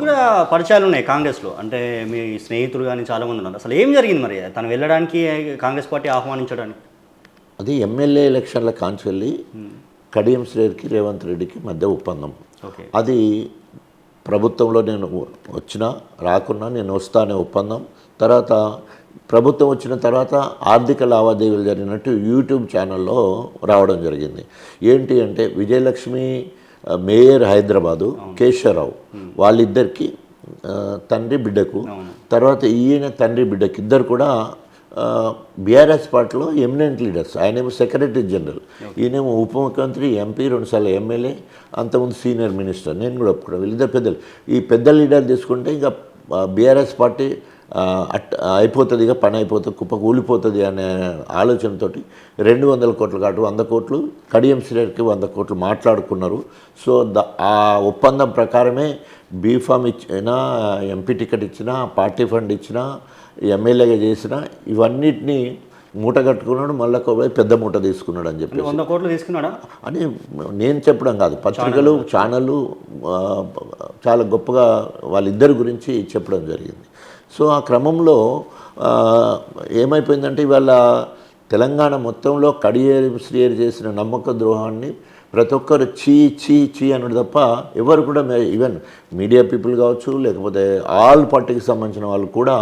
కూడా పరిచయాలు ఉన్నాయి కాంగ్రెస్లో, అంటే మీ స్నేహితులు కానీ చాలామంది ఉన్నారు. అసలు ఏం జరిగింది మరి తను వెళ్ళడానికి, కాంగ్రెస్ పార్టీ ఆహ్వానించడానికి? అది ఎమ్మెల్యే ఎలక్షన్ల కాంచెల్లి కడియం శ్రేయర్కి రేవంత్ రెడ్డికి మధ్య ఒప్పందం. అది ప్రభుత్వంలో నేను వచ్చినా రాకున్నా నేను వస్తానే ఒప్పందం. తర్వాత ప్రభుత్వం వచ్చిన తర్వాత ఆర్థిక లావాదేవీలు జరిగినట్టు యూట్యూబ్ ఛానల్లో రావడం జరిగింది. ఏంటి అంటే విజయలక్ష్మి మేయర్ హైదరాబాదు, కేశవరావు వాళ్ళిద్దరికి తండ్రి బిడ్డకు, తర్వాత ఈయన తండ్రి బిడ్డకి ఇద్దరు కూడా బీఆర్ఎస్ పార్టీలో ఎమినెంట్ లీడర్స్. ఆయనేమో సెక్రటరీ జనరల్, ఈయనేమో ఉప ముఖ్యమంత్రి, ఎంపీ, 2 సార్లు ఎమ్మెల్యే, అంతకుముందు సీనియర్ మినిస్టర్. నేను కూడా ఒప్పుకోవడం వీళ్ళిద్దరు పెద్దలు. ఈ పెద్ద లీడర్ తీసుకుంటే ఇంకా బీఆర్ఎస్ పార్టీ అయిపోతుంది, ఇక పని అయిపోతుంది, కుప్ప కూలిపోతుంది అనే ఆలోచనతో 200 కోట్లు కాదు 100 కోట్లు కడియం శ్రేయర్కి 100 కోట్లు మాట్లాడుకున్నారు. సో ఆ ఒప్పందం ప్రకారమే బీఫామ్ ఇచ్చినా, ఎంపీ టికెట్ ఇచ్చినా, పార్టీ ఫండ్ ఇచ్చినా, ఎమ్మెల్యేగా చేసినా ఇవన్నిటినీ మూట కట్టుకున్నాడు. మళ్ళీ పెద్ద మూట తీసుకున్నాడు అని చెప్పి 100 కోట్లు తీసుకున్నాడా అని నేను చెప్పడం కాదు, పత్రికలు ఛానళ్ళు చాలా గొప్పగా వాళ్ళిద్దరి గురించి చెప్పడం జరిగింది. సో ఆ క్రమంలో ఏమైపోయిందంటే ఇవాళ తెలంగాణ మొత్తంలో కడియం శ్రేయర్ చేసిన నమ్మక ద్రోహాన్ని ప్రతి ఒక్కరు చీ చీ చీ అన్నది తప్ప ఎవరు కూడా, ఈవెన్ మీడియా పీపుల్ కావచ్చు, లేకపోతే ఆల్ పార్టీకి సంబంధించిన వాళ్ళు కూడా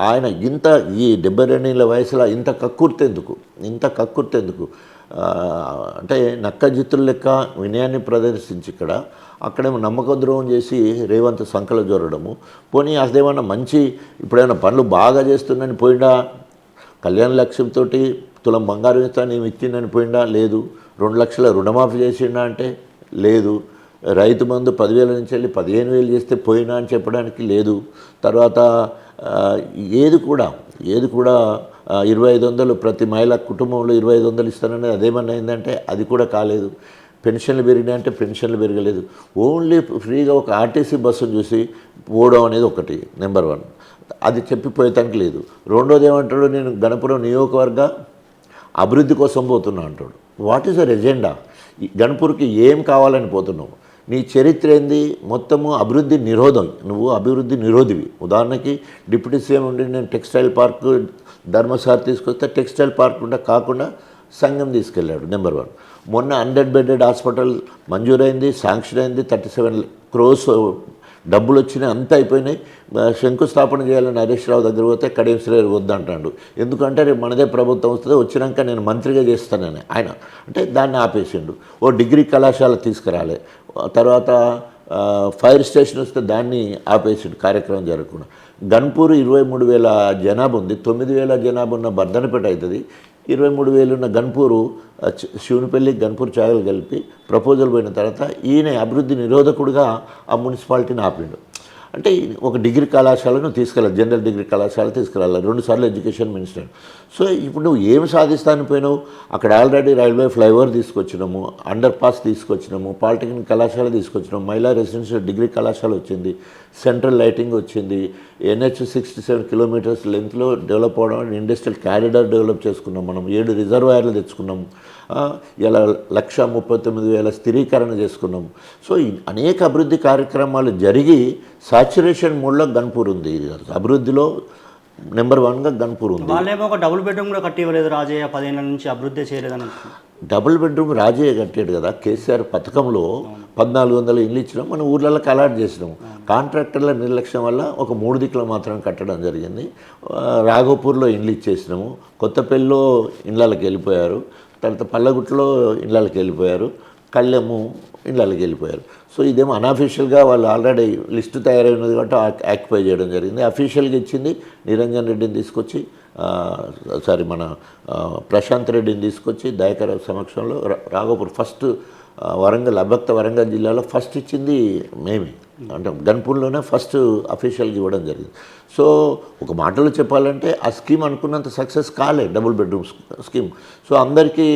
ఆయన ఈ 72 వయసులో ఇంత కక్కుర్తెందుకు అంటే నక్క జిత్తుల లెక్క వినయాన్ని ప్రదర్శించి అక్కడేమో నమ్మక ద్రోహం చేసి రేవంత్ సంకల జోరడము. పోనీ అదేమన్నా మంచి ఇప్పుడైనా పనులు బాగా చేస్తుందని పోయిండా? కళ్యాణ లక్ష్యంతో తులం బంగారం ఇస్తాను ఏమి ఇచ్చిందని పోయిండా? లేదు. 2 లక్షల రుణమాఫీ చేసిండా అంటే లేదు. రైతు బంధు 10,000 నుంచి వెళ్ళి 15,000 చేస్తే పోయినా అని చెప్పడానికి లేదు. తర్వాత ఏది కూడా 2,500 ప్రతి మహిళ కుటుంబంలో 2,500 ఇస్తాననేది అదేమన్నా అయిందంటే అది కూడా కాలేదు. పెన్షన్లు పెరిగినాయంటే పెన్షన్లు పెరగలేదు. ఓన్లీ ఫ్రీగా ఒక ఆర్టీసీ బస్సును చూసి పోవడం అనేది ఒకటి నెంబర్ 1. అది చెప్పిపోయేటానికి లేదు. రెండోది ఏమంటాడు, నేను గణపురం నియోజకవర్గ అభివృద్ధి కోసం పోతున్నా అంటాడు. What is our agenda? గణపూర్కి ఏం కావాలని పోతున్నావు? నీ చరిత్ర ఏంది? మొత్తము అభివృద్ధి నిరోధం. నువ్వు అభివృద్ధి నిరోధివి. ఉదాహరణకి డిప్యూటీ సీఎం ఉండి నేను టెక్స్టైల్ పార్క్ ధర్మసార్ తీసుకొస్తే టెక్స్టైల్ పార్క్ కాకుండా సంఘం తీసుకెళ్ళాడు నెంబర్ 1. మొన్న 100 బెడెడ్ హాస్పిటల్ మంజూరైంది, శాంక్షన్ అయింది, 37 crores డబ్బులు వచ్చినాయి, అంతా అయిపోయినాయి. శంకుస్థాపన చేయాలని హరీష్ రావు దగ్గర పోతే కడియం శ్రేయర్ వద్దంటాడు. ఎందుకంటే రేపు మనదే ప్రభుత్వం వస్తుంది, వచ్చినాక నేను మంత్రిగా చేస్తానని ఆయన అంటే దాన్ని ఆపేసిండు. ఓ డిగ్రీ కళాశాల తీసుకురాలే, తర్వాత ఫైర్ స్టేషన్ వస్తే దాన్ని ఆపేసిండు, కార్యక్రమం జరగకుండా. గన్పూర్ 23,000 జనాభా ఉంది, 9,000 జనాభా ఉన్న బర్ధనపేట అవుతుంది. 23,000 ఉన్న గన్పూరు శివునిపల్లి గన్పూర్ చాగలు కలిపి ప్రపోజల్ పోయిన తర్వాత ఈయన అభివృద్ధి నిరోధకుడుగా ఆ మున్సిపాలిటీని ఆపిండు. అంటే ఒక డిగ్రీ కళాశాలను తీసుకెళ్ళాలి, జనరల్ డిగ్రీ కళాశాల తీసుకురాలి, 2 సార్లు ఎడ్యుకేషన్ మినిస్టర్. సో ఇప్పుడు నువ్వు ఏమి సాధిస్తాను పోయినావు? అక్కడ ఆల్రెడీ రైల్వే ఫ్లైఓవర్ తీసుకొచ్చినాము, అండర్ పాస్ తీసుకొచ్చినాము, పాలిటెక్నిక్ కళాశాల తీసుకొచ్చినాము, మహిళా రెసిడెన్షియల్ డిగ్రీ కళాశాల వచ్చింది, సెంట్రల్ లైటింగ్ వచ్చింది, NH 67 కిలోమీటర్స్ లెంత్లో డెవలప్ అవడం, ఇండస్ట్రియల్ క్యారిడార్ డెవలప్ చేసుకున్నాం, మనం 7 రిజర్వాయర్లు తెచ్చుకున్నాం, ఇలా 139,000 స్థిరీకరణ చేసుకున్నాం. సో అనేక అభివృద్ధి కార్యక్రమాలు జరిగి సాచురేషన్ మోడ్లో గన్పూర్ ఉంది. అభివృద్ధిలో నెంబర్ 1గా గన్పూర్ ఉంది. వాళ్ళేమో ఒక డబుల్ బెడ్రూమ్ కూడా కట్టి ఇవ్వలేదు రాజయ్య, 10 ఏళ్ళ నుంచి అభివృద్ధి చేయలేదని. డబుల్ బెడ్రూమ్ రాజయ్య కట్టాడు కదా, కేసీఆర్ పథకంలో 1,400 ఇళ్ళు ఇచ్చినాం, మన ఊర్లలో అలాట్ చేసినాం. కాంట్రాక్టర్ల నిర్లక్ష్యం వల్ల ఒక 3 దిక్కులు మాత్రం కట్టడం జరిగింది. రాఘోపూర్లో ఇళ్ళు ఇచ్చేసినాము, కొత్తపల్లిలో ఇళ్ళకి వెళ్ళిపోయారు, తర్వాత పల్లగుట్లో ఇళ్ళకి వెళ్ళిపోయారు, కళ్ళెము ఇళ్ళకి వెళ్ళిపోయారు. సో ఇదేమో అన్అఫీషియల్గా వాళ్ళు ఆల్రెడీ లిస్టు తయారైనది కాబట్టి ఆక్యుపై చేయడం జరిగింది. అఫీషియల్గా ఇచ్చింది నిరంజన్ రెడ్డిని తీసుకొచ్చి, మన ప్రశాంత్ రెడ్డిని తీసుకొచ్చి దయాకర్ సమక్షంలో రాఘోపూర్ ఫస్ట్ వరంగల్, అభక్త వరంగల్ జిల్లాలో ఫస్ట్ ఇచ్చింది మేమే, అంటే గన్పూర్లోనే ఫస్ట్ అఫీషియల్గా ఇవ్వడం జరిగింది. సో ఒక మాటలో చెప్పాలంటే ఆ స్కీమ్ అనుకున్నంత సక్సెస్ కాలే, డబుల్ బెడ్రూమ్ స్కీమ్. సో అందరికీ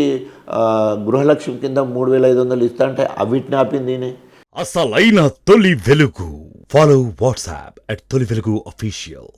గృహలక్ష్యం కింద 3,500 ఇస్తా అంటే అవిటిని ఆపింది. అసలైన తొలి వెలుగు. ఫాలో వాట్సాప్ @తొలి వెలుగు official.